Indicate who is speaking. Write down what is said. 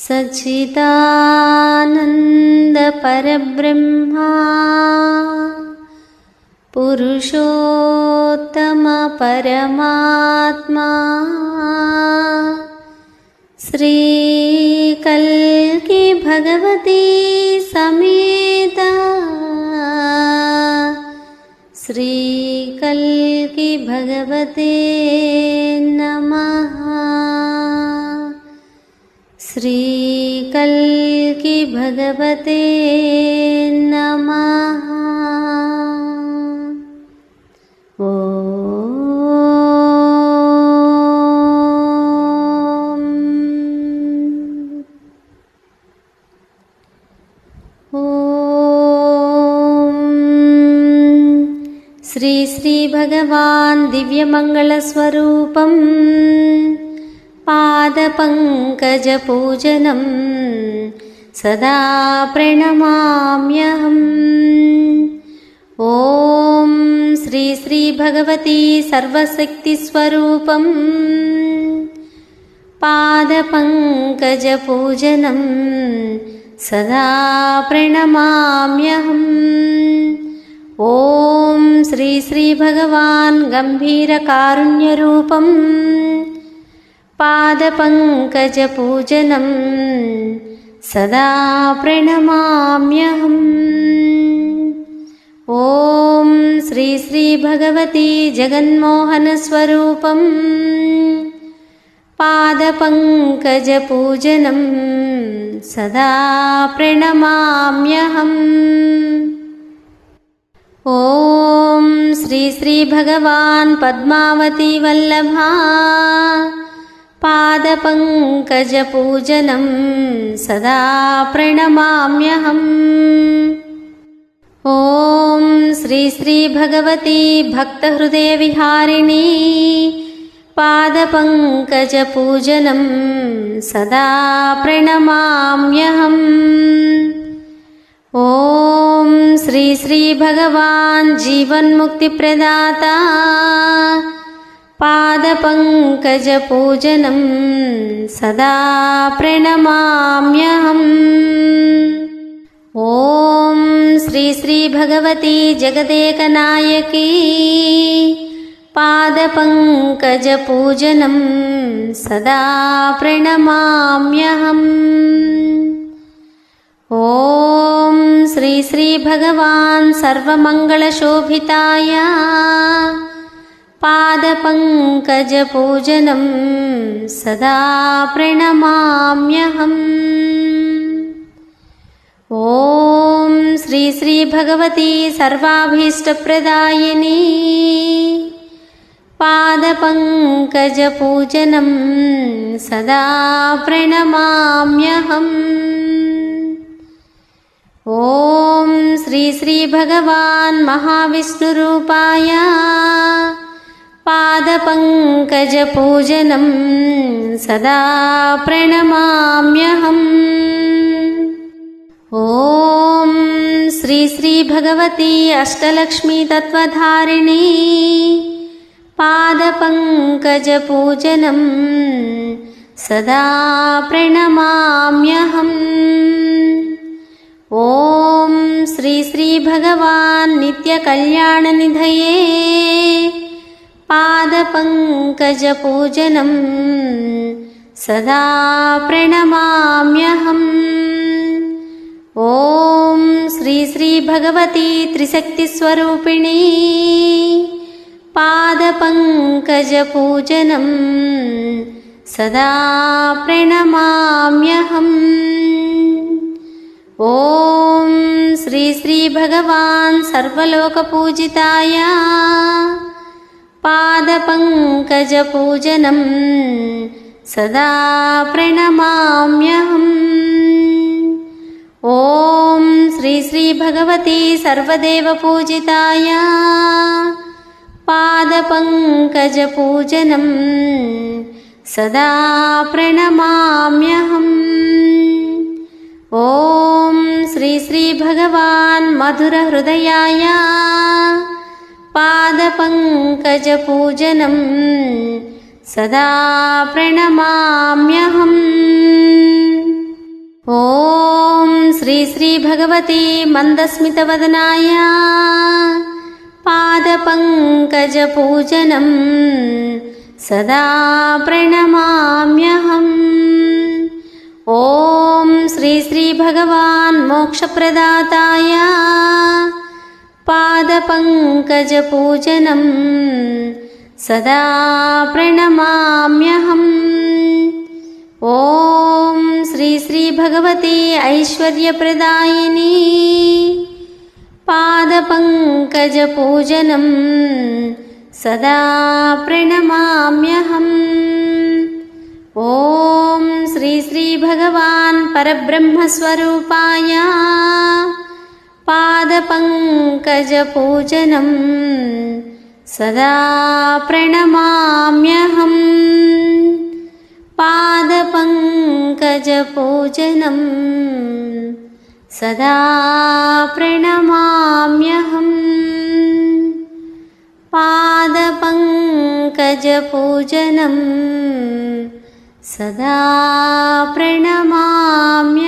Speaker 1: सच्चिदानन्द परब्रह्मा पुरुषोत्तम परमात्मा श्री कल्की भगवती समेत श्री कल्की भगवते नमः। श्री कल्की भगवते नमः। श्री श्री भगवान दिव्यमंगलस्वरूपं पादपङ्कजपूजनं सदा प्रणमाम्यहम्। ॐ श्री श्री भगवती सर्वशक्तिस्वरूपं पादपङ्कजपूजनं सदा प्रणमाम्यहम्। ॐ श्री श्री भगवान गंभीरकारुण्यरूपं पादपङ्कजपूजनं सदा प्रणमाम्यहम्। ॐ श्री श्री भगवती जगन्मोहनस्वरूपं पादपङ्कजपूजनं सदा प्रणमाम्यहम्। ॐ श्री श्री भगवान पद्मावती वल्लभा पादपङ्कजपूजनं सदा प्रणमाम्यहम्। ॐ श्री श्री भगवती भक्तहृदयविहारिणी पादपङ्कजपूजनं सदा प्रणमाम्यहम्। ॐ श्री श्री भगवान जीवन्मुक्तिप्रदाता पादपङ्कजपूजनं सदा प्रणमाम्यहम्। ॐ श्री श्री भगवती जगदेकनायकी पादपङ्कजपूजनं सदा प्रणमाम्यहम्। ॐ श्री श्री भगवान सर्वमङ्गलशोभिताय पादपङ्कजपूजनं सदा प्रणमाम्यहम्। ॐ श्री श्री भगवती सर्वाभीष्टप्रदायिनी पादपङ्कजपूजनं सदा प्रणमाम्यहम्। ॐ श्री श्री भगवान महाविष्णुरूपाय पादपङ्कजपूजनं सदा प्रणमाम्यहम्। ॐ श्री श्री भगवती अष्टलक्ष्मी तत्त्वधारिणी पादपङ्कजपूजनं सदा प्रणमाम्यहम्। ॐ श्री श्री भगवान नित्यकल्याणनिधये पादपङ्कजपूजनं सदा प्रणमाम्यहम्। ॐ श्री श्री भगवती त्रिशक्तिस्वरूपिणी पादपङ्कजपूजनं सदा प्रणमाम्यहम्। ॐ श्री श्री भगवान सर्वलोकपूजिताय पादपङ्कजपूजनं सदा प्रणमाम्यहम्। ॐ श्री श्री भगवती सर्वदेवपूजिताय पादपङ्कजपूजनं सदा प्रणमाम्यहम्। ॐ श्री श्री भगवान मधुरहृदयाय पादपङ्कजपूजनं सदा प्रणमाम्यहम्। ॐ श्री श्री भगवते मन्दस्मितवदनाय पादपङ्कजपूजनं सदा प्रणमाम्यहम्। ॐ श्री श्री भगवान् मोक्षप्रदाताय पादपङ्कजपूजनं सदा प्रणमाम्यहम्। ॐ श्री श्री भगवते ऐश्वर्यप्रदायिनी पादपङ्कजपूजनं सदा प्रणमाम्यहम्। ॐ श्री श्री भगवान् परब्रह्मस्वरूपाय पादपङ्कजपूजनं सदा प्रणमाम्यहम्। पादपङ्कजपूजनं सदा प्रणमाम्यहम्। पादपङ्कजपूजनं सदा प्रणमाम्यहम्।